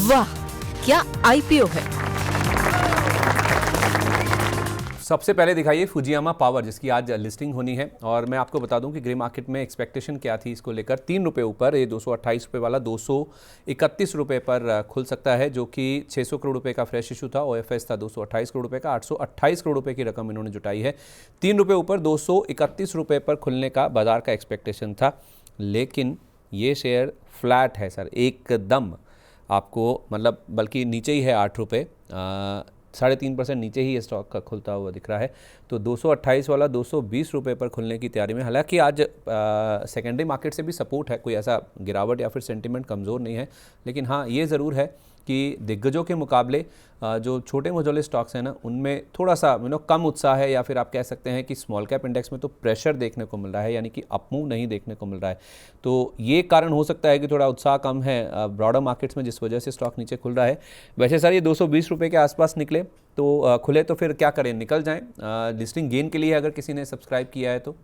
वाह, क्या आईपीओ है। सबसे पहले दिखाइए फुजियामा पावर, जिसकी आज लिस्टिंग होनी है। और मैं आपको बता दूं कि ग्रे मार्केट में एक्सपेक्टेशन क्या थी इसको लेकर। 3 रुपये ऊपर, ये 228 रुपये वाला 231 रुपये पर खुल सकता है, जो कि 600 करोड़ रुपए का फ्रेश इशू था। ओएफएस था 228 करोड़ रुपए का। 828 करोड़ रुपए की रकम इन्होंने जुटाई है। 3 रुपये ऊपर 231 रुपये पर खुलने का बाजार का एक्सपेक्टेशन था, लेकिन ये शेयर फ्लैट है सर, एकदम आपको मतलब बल्कि नीचे ही है 8 रुपये, 3.5% नीचे ही ये स्टॉक का खुलता हुआ दिख रहा है। तो 228 वाला 220 रुपये पर खुलने की तैयारी में। हालांकि आज सेकेंडरी मार्केट से भी सपोर्ट है, कोई ऐसा गिरावट या फिर सेंटिमेंट कमज़ोर नहीं है। लेकिन हाँ, ये ज़रूर है कि दिग्गजों के मुकाबले जो छोटे मझोले स्टॉक्स हैं ना, उनमें थोड़ा सा कम उत्साह है, या फिर आप कह सकते हैं कि स्मॉल कैप इंडेक्स में तो प्रेशर देखने को मिल रहा है, यानी कि अपमूव नहीं देखने को मिल रहा है। तो ये कारण हो सकता है कि थोड़ा उत्साह कम है ब्रॉडर मार्केट्स में, जिस वजह से स्टॉक नीचे खुल रहा है। वैसे सर ये 220 रुपये के आसपास निकले तो खुले तो फिर क्या करें, निकल जाएं लिस्टिंग गेन के लिए, अगर किसी ने सब्सक्राइब किया है तो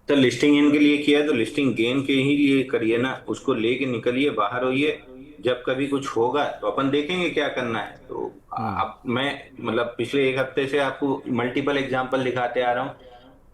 लिस्टिंग गेन के लिए किया है तो लिस्टिंग गेन के ही लिए करिए ना, उसको लेके निकलिए, बाहर होइए। जब कभी कुछ होगा तो अपन देखेंगे क्या करना है। तो अब मैं मतलब पिछले एक हफ्ते से आपको मल्टीपल एग्जांपल दिखाते आ रहा हूँ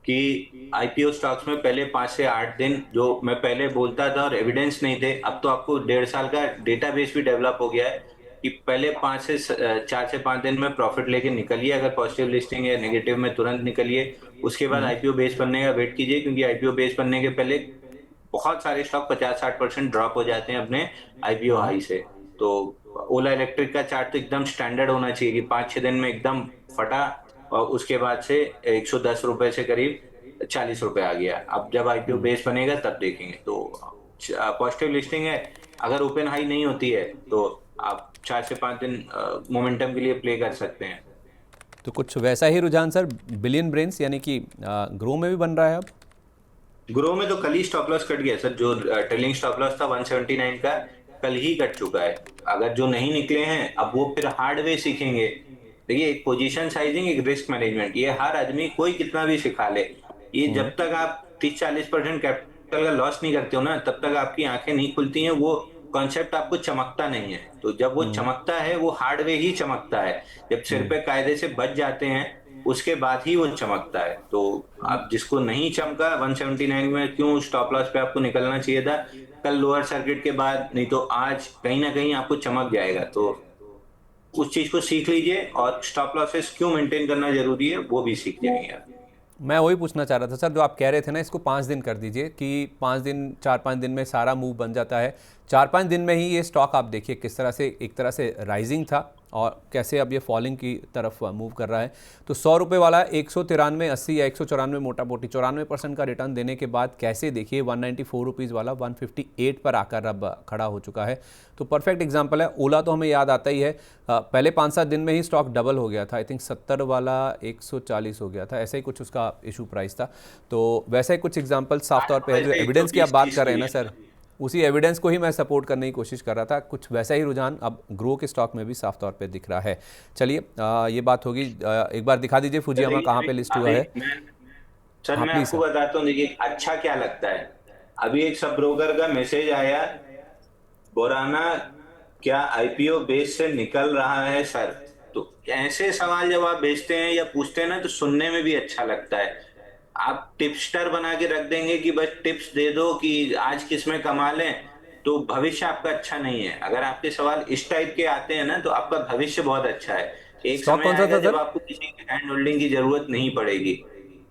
कि आईपीओ स्टॉक्स में पहले 5 से 8 दिन जो मैं पहले बोलता था और एविडेंस नहीं थे, अब तो आपको 1.5 साल का डेटाबेस भी डेवलप हो गया है कि पहले 4 से 5 दिन में प्रॉफिट लेके निकलिए। अगर पॉजिटिव लिस्टिंग है, नेगेटिव में तुरंत निकलिए। उसके बाद आईपीओ बेस बनने का वेट कीजिए, क्योंकि आईपीओ बेस बनने के पहले बहुत सारे स्टॉक 50-60% ड्रॉप हो जाते हैं अपने आईपीओ हाई से। तो ओला इलेक्ट्रिक का चार्ट तो एकदम स्टैंडर्ड होना चाहिए कि 5-6 दिन में एकदम फटा, और उसके बाद से 110 रुपए से करीब 40 रुपए आ गया। अब जब आईपीओ बेस बनेगा तब देखेंगे। तो पॉजिटिव लिस्टिंग है, अगर ओपन हाई नहीं होती है तो आप 4 से 5 दिन मोमेंटम के लिए प्ले कर सकते हैं। तो कुछ वैसा ही रुझान सर बिलियन ब्रेन्स यानी कि ग्रो में भी बन रहा है अब। ग्रो में तो कल ही स्टॉप लॉस कट गया सर, जो ट्रेलिंग स्टॉप लॉस था 179 का, कल ही कट चुका है। अगर जो नहीं निकले हैं अब वो फिर हार्ड वे सीखेंगे। देखिए, एक पोजीशन साइजिंग, एक रिस्क मैनेजमेंट, ये हर आदमी कोई कितना भी सिखा ले, ये जब तक आप 30-40% कैपिटल का लॉस नहीं करते हो ना, तब तक आपकी आंखें नहीं खुलती हैं। वो कॉन्सेप्ट आपको चमकता नहीं है। तो जब वो चमकता है, वो हार्ड वे ही चमकता है। जब सिर पे कायदे से बच जाते हैं, उसके बाद ही वो चमकता है। तो आप जिसको नहीं चमका 179 में, क्यों स्टॉप लॉस पे आपको निकलना चाहिए था कल लोअर सर्किट के बाद, नहीं तो आज कहीं ना कहीं आपको चमक जाएगा। तो उस चीज को सीख लीजिए, और स्टॉप लॉसेस क्यों मेंटेन करना जरूरी है वो भी सीख जाएंगे आप। मैं वही पूछना चाह रहा था सर, जो आप कह रहे थे ना, इसको 5 दिन कर दीजिए कि 5 दिन 4-5 दिन में सारा मूव बन जाता है। 4-5 दिन में ही ये स्टॉक आप देखिए किस तरह से एक तरह से राइजिंग था और कैसे अब ये फॉलिंग की तरफ मूव कर रहा है। तो 100 रुपये वाला 193.80 या 194 मोटा मोटी 94% का रिटर्न देने के बाद कैसे देखिए 194 रुपीज़ वाला 158 पर आकर अब खड़ा हो चुका है। तो परफेक्ट एग्जांपल है। ओला तो हमें याद आता ही है, पहले 5-7 दिन में ही स्टॉक डबल हो गया था। आई थिंक 70 वाला 140 हो गया था, ऐसा ही कुछ उसका इशू प्राइस था। तो वैसे ही कुछ एग्जाम्पल साफ तौर पर है। जो एविडेंस की आप बात कर रहे हैं ना सर, उसी एविडेंस को ही मैं सपोर्ट करने की कोशिश कर रहा था। कुछ वैसा ही रुझान अब ग्रो के स्टॉक में भी साफ तौर पे दिख रहा है। चलिए, ये बात होगी। एक बार दिखा दीजिए फुजियामा कहाँ पे लिस्ट हुआ है। सर हाँ मैं प्लीज आपको सर। बताता हूँ, देखिए अच्छा क्या लगता है। अभी एक सब ब्रोकर का मैसेज आया, बोराना क्या आईपीओ बेस से निकल रहा है सर। तो ऐसे सवाल जब आप भेजते हैं या पूछते हैं ना, तो सुनने में भी अच्छा लगता है। आप टिप्सटर बना के रख देंगे कि बस टिप्स दे दो कि आज किस में कमा लें, तो भविष्य आपका अच्छा नहीं है। अगर आपके सवाल इस टाइप के आते हैं ना, तो आपका भविष्य बहुत अच्छा है। एक स्टॉक समय कौन सा आएगा था जब सर? आपको किसी की हैंड होल्डिंग की जरूरत नहीं पड़ेगी।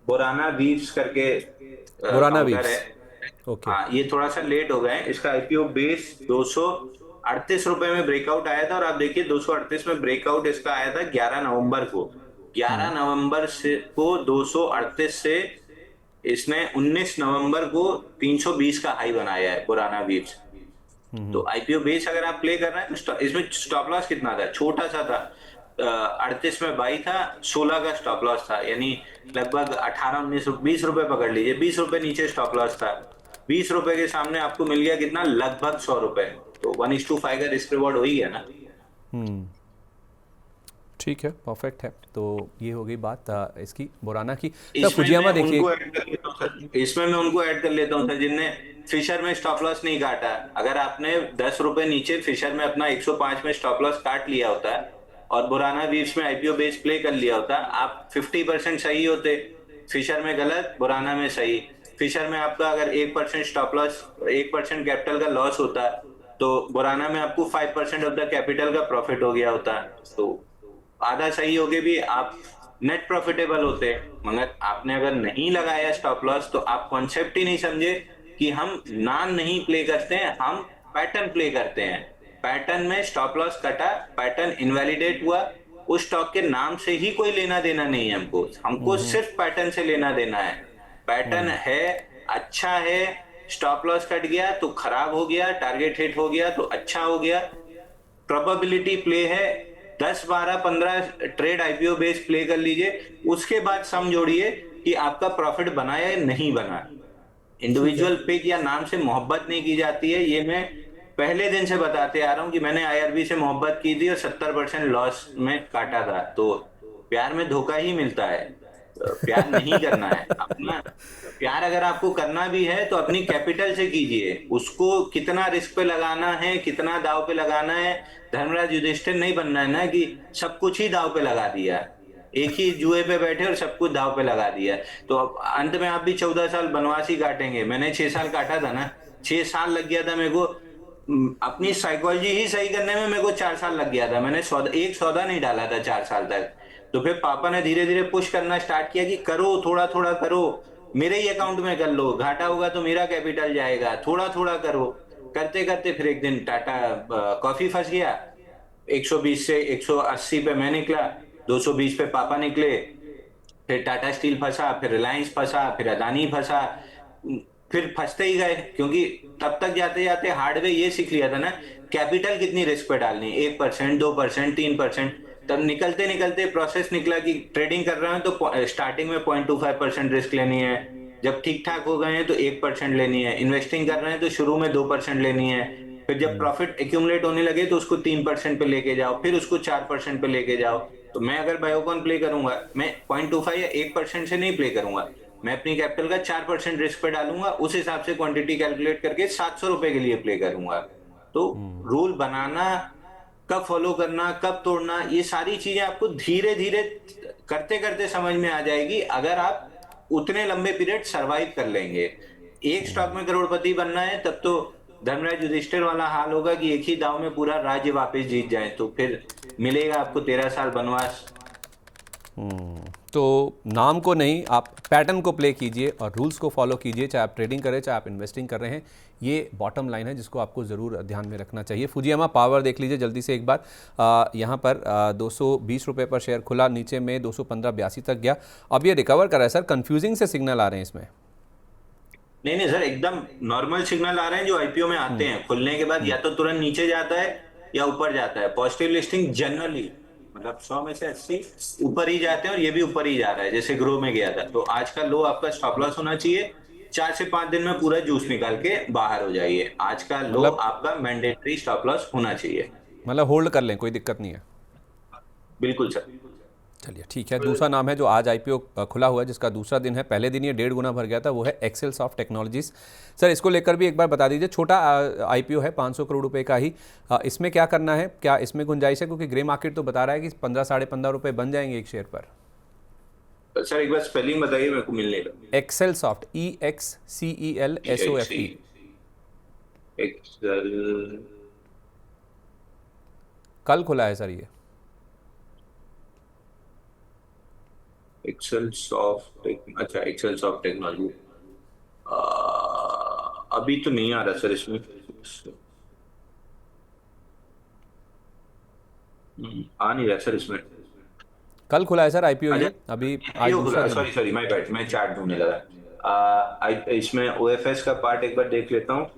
बोराना वीव्स करके बोराना काउंटर है। वीव्स। ओके। हाँ, ये थोड़ा सा लेट हो गए। इसका आईपीओ बेस 238 रुपए में ब्रेकआउट आया था, और आप देखिए 238 में ब्रेकआउट इसका आया था 11 नवंबर को। 11 नवंबर से को 238 से इसने 19 नवंबर को 320 का हाई बनाया है पुराना वीव्स। तो आईपीओ बेस अगर आप प्ले कर रहे हैं तो इसमें स्टॉप लॉस कितना था, छोटा सा था। 38 में बाई था, 16 का स्टॉप लॉस था, यानी लगभग 18-19 20 रुपए पकड़ लीजिए। 20 रुपए नीचे स्टॉप लॉस था। 20 रुपए के सामने आपको मिल गया कितना, लगभग 100 रुपए। तो 1:5 का रिस्क रिवॉर्ड हो ही गया ना। ठीक है, परफेक्ट है। तो ये हो गई बात इसकी बोराना की। सर इसमें मैं फुजियामा देखिए। उनको ऐड कर लेता हूँ सर, इसमें मैं उनको ऐड कर लेता हूँ सर, जिनने फिशर में स्टॉप लॉस नहीं काटा। अगर आपने 10 रुपए नीचे फिशर में अपना 105 में स्टॉप लॉस काट लिया होता और बुराना वीव्स में आईपीओ बेस प्ले कर लिया होता, आप 50% सही होते। फिशर में गलत, बुराना में सही। फिशर में आपका अगर 1% स्टॉप लॉस, 1% कैपिटल का लॉस होता, तो बुराना में आपको 5% ऑफ द कैपिटल का प्रॉफिट हो गया होता। तो आधा सही होके भी आप नेट प्रॉफिटेबल होते। मगर आपने अगर नहीं लगाया स्टॉप लॉस, तो आप कॉन्सेप्ट ही नहीं समझे कि हम नाम नहीं प्ले करते हैं, हम पैटर्न प्ले करते हैं। पैटर्न में स्टॉप लॉस कटा, पैटर्न इनवैलिडेट हुआ, उस स्टॉक के नाम से ही कोई लेना देना नहीं है हमको। हमको सिर्फ पैटर्न से लेना देना है। पैटर्न है, अच्छा है, स्टॉप लॉस कट गया तो खराब हो गया, टारगेट हिट हो गया तो अच्छा हो गया। प्रोबेबिलिटी प्ले है, 10 12 15 ट्रेड आईपीओ बेस प्ले कर लीजिए, उसके बाद सम जोड़िए कि आपका प्रॉफिट बना या नहीं बना। इंडिविजुअल पिक या नाम से मोहब्बत नहीं की जाती है। ये मैं पहले दिन से बताते आ रहा हूं कि मैंने आईआरबी से मोहब्बत की थी और 70% लॉस में काटा था। तो प्यार में धोखा ही मिलता है, प्यार नहीं करना है अपना। प्यार अगर आपको करना भी है तो अपनी कैपिटल से कीजिए। उसको कितना रिस्क पे लगाना है, कितना दाव पे लगाना है। धर्मराज युधिष्ठिर नहीं बनना है ना कि सब कुछ ही दाव पे लगा दिया, एक ही जुए पे बैठे और सब कुछ दाव पे लगा दिया। तो अब अंत में आप भी 14 साल बनवास ही काटेंगे। मैंने 6 साल काटा था ना, 6 साल लग गया था मेरे को। अपनी साइकोलॉजी ही सही करने में मेरे को 4 साल लग गया था। मैंने एक सौदा नहीं डाला था 4 साल तक। तो फिर पापा ने धीरे धीरे पुश करना स्टार्ट किया कि करो, थोड़ा थोड़ा करो, मेरे ही अकाउंट में कर लो, घाटा होगा तो मेरा कैपिटल जाएगा, थोड़ा थोड़ा करो। करते करते फिर एक दिन टाटा कॉफी फंस गया। 120 से 180 पे मैं निकला, 220 पे पापा निकले, फिर टाटा स्टील फंसा, फिर रिलायंस फंसा, फिर अदानी फंसा। फिर फंसते ही गए, क्योंकि तब तक जाते जाते हार्डवेयर ये सीख लिया था ना, कैपिटल कितनी रिस्क पे डालनी, 1% 2% 3%। तब निकलते निकलते प्रोसेस निकला कि ट्रेडिंग कर रहे हैं तो स्टार्टिंग में 0.25% रिस्क लेनी है, जब ठीक ठाक हो गए हैं तो 1% लेनी है, इन्वेस्टिंग कर रहे हैं तो शुरू में 2% लेनी है, फिर जब प्रॉफिट एक्यूमुलेट होने लगे तो उसको 3% पे लेके जाओ, फिर उसको 4% पे लेके जाओ। तो मैं अगर बायोकॉन प्ले करूंगा, मैं 0.25 या 1% से नहीं प्ले करूंगा, मैं अपनी कैपिटल का 4% रिस्क पे डालूंगा, उस हिसाब से क्वांटिटी कैलकुलेट करके 700 रुपए के लिए प्ले करूंगा। तो रूल बनाना, कब फॉलो करना, कब तोड़ना, ये सारी चीजें आपको धीरे धीरे करते करते समझ में आ जाएगी, अगर आप उतने लंबे पीरियड सरवाइव कर लेंगे। एक स्टॉक में करोड़पति बनना है तब तो धर्मराज युधिष्ठिर वाला हाल होगा कि एक ही दाव में पूरा राज्य वापस जीत जाए, तो फिर मिलेगा आपको 13 साल बनवास। तो नाम को नहीं, आप पैटर्न को प्ले कीजिए और रूल्स को फॉलो कीजिए, चाहे आप ट्रेडिंग करें चाहे आप इन्वेस्टिंग कर रहे हैं। ये बॉटम लाइन है जिसको आपको ज़रूर ध्यान में रखना चाहिए। फुजियामा पावर देख लीजिए जल्दी से एक बार। यहाँ पर 220 रुपये पर शेयर खुला, नीचे में 215.82 तक गया, अब ये रिकवर कर रहा है। सर कंफ्यूजिंग से सिग्नल आ रहे हैं इसमें। नहीं नहीं सर, एकदम नॉर्मल सिग्नल आ रहे हैं जो आईपीओ में आते हैं। खुलने के बाद या तो तुरंत नीचे जाता है या ऊपर जाता है। पॉजिटिव लिस्टिंग जनरली मतलब 100 में से 80 ऊपर ही जाते हैं, और ये भी ऊपर ही जा रहा है, जैसे ग्रो में गया था। तो आज का लो आपका स्टॉप लॉस होना चाहिए, 4 से 5 दिन में पूरा जूस निकाल के बाहर हो जाइए। आज का लो आपका मैंडेटरी स्टॉप लॉस होना चाहिए, मतलब होल्ड कर लें, कोई दिक्कत नहीं है। बिल्कुल सर। चलिए ठीक है। दूसरा नाम है जो आज आईपीओ खुला हुआ है, जिसका दूसरा दिन है, पहले दिन ये 1.5 गुना भर गया था, वो है एक्सेल सॉफ्ट टेक्नोलॉजीज। सर इसको लेकर भी एक बार बता दीजिए। छोटा आईपीओ है, 500 करोड़ रुपए का ही। इसमें क्या करना है, क्या इसमें गुंजाइश है? क्योंकि ग्रे मार्केट तो बता रहा है कि 15 साढ़े 15 रुपये बन जाएंगे एक शेयर पर। सर एक बार स्पेलिंग बताइए मेरे को मिलने का। Excel soft, EXCELSOFT। एक्सेल, कल खुला है सर ये। एक्सेल सॉफ्ट, अच्छा एक्सेल सॉफ्ट टेक्नोलॉजी। अभी तो नहीं आ रहा सर इसमें। आ नहीं रहा सर इसमें। कल खुला है सर आईपीओ ये, अभी आज दूसरा दिन है। सॉरी सॉरी माय बैड, मैं चार्ट ढूंढने लगा। इसमें ओएफएस का पार्ट एक बार देख लेता हूँ।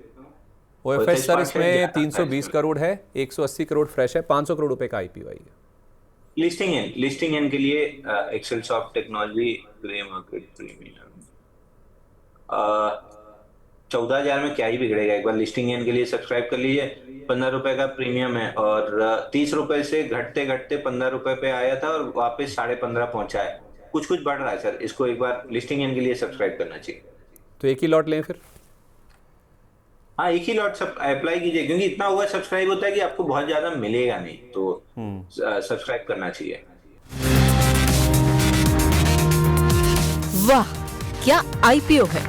ओएफएस सर इसमें 320 करोड़ है, 180 करोड़ फ्रेश है, 500 करोड़ रुपए का आईपीओ है ये। लिस्टिंग एन के लिए Excel Soft Technology grey market premium 14,000 में क्या ही बिगड़ेगा। एक बार लिस्टिंग एन के लिए सब्सक्राइब कर लीजिए। 15 रुपए का प्रीमियम है, और 30 रुपए से घटते घटते 15 रुपए पे आया था और वापस 15.5 पहुंचा है। कुछ कुछ बढ़ रहा है सर, इसको एक बार लिस्टिंग इनके लिए सब्सक्राइब करना चाहिए। तो एक ही लॉट लें फिर? हाँ, एक ही लॉट सब अप्लाई कीजिए, क्योंकि इतना ओवर सब्सक्राइब होता है कि आपको बहुत ज्यादा मिलेगा नहीं, तो सब्सक्राइब करना चाहिए। वाह, क्या आईपीओ है।